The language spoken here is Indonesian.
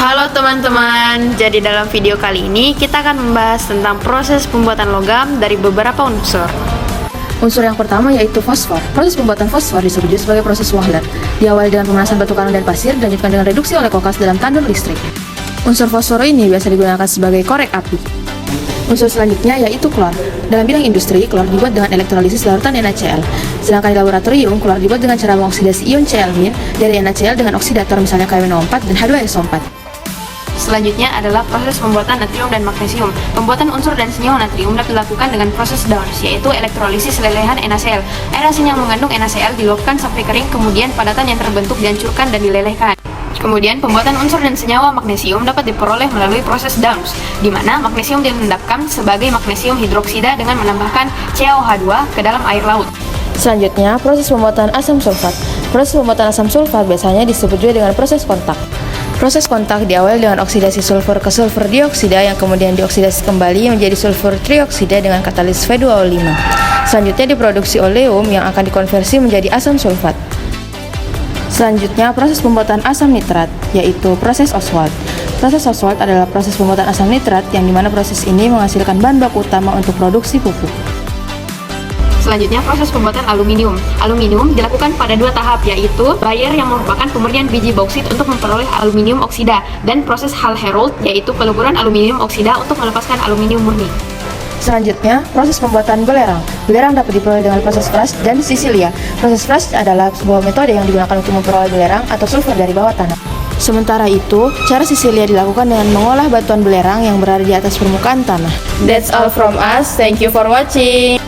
Halo teman-teman, jadi dalam video kali ini kita akan membahas tentang proses pembuatan logam dari beberapa unsur. Unsur yang pertama yaitu fosfor. Proses pembuatan fosfor disebut juga sebagai proses Wahler. Diawali dengan pemanasan batu karang dan pasir, dilanjutkan dengan reduksi oleh kokas dalam tandon listrik. Unsur fosfor ini biasa digunakan sebagai korek api. Unsur selanjutnya yaitu klor. Dalam bidang industri, klor dibuat dengan elektrolisis larutan NaCl. Sedangkan di laboratorium, klor dibuat dengan cara mengoksidasi ion Cl- dari NaCl dengan oksidator misalnya KW04 dan H2SO4. Selanjutnya adalah proses pembuatan natrium dan magnesium. Pembuatan unsur dan senyawa natrium dapat dilakukan dengan proses Downs, yaitu elektrolisis lelehan NaCl. Air asin yang mengandung NaCl diluapkan sampai kering, kemudian padatan yang terbentuk dihancurkan dan dilelehkan. Kemudian, pembuatan unsur dan senyawa magnesium dapat diperoleh melalui proses Downs, di mana magnesium diendapkan sebagai magnesium hidroksida dengan menambahkan CaOH2 ke dalam air laut. Selanjutnya, proses pembuatan asam sulfat. Proses pembuatan asam sulfat biasanya disebut juga dengan proses kontak. Proses kontak diawali dengan oksidasi sulfur ke sulfur dioksida yang kemudian dioksidasi kembali menjadi sulfur trioksida dengan katalis V2O5. Selanjutnya diproduksi oleum yang akan dikonversi menjadi asam sulfat. Selanjutnya, proses pembuatan asam nitrat, yaitu proses Ostwald. Proses Ostwald adalah proses pembuatan asam nitrat yang dimana proses ini menghasilkan bahan baku utama untuk produksi pupuk. Selanjutnya, proses pembuatan aluminium. Aluminium dilakukan pada dua tahap, yaitu Bayer yang merupakan pemurnian biji bauksit untuk memperoleh aluminium oksida, dan proses Hall-Héroult yaitu peluburan aluminium oksida untuk melepaskan aluminium murni. Selanjutnya, proses pembuatan belerang. Belerang dapat diperoleh dengan proses flash dan sisilia. Proses flash adalah sebuah metode yang digunakan untuk memperoleh belerang atau sulfur dari bawah tanah. Sementara itu, cara sisilia dilakukan dengan mengolah batuan belerang yang berada di atas permukaan tanah. That's all from us. Thank you for watching.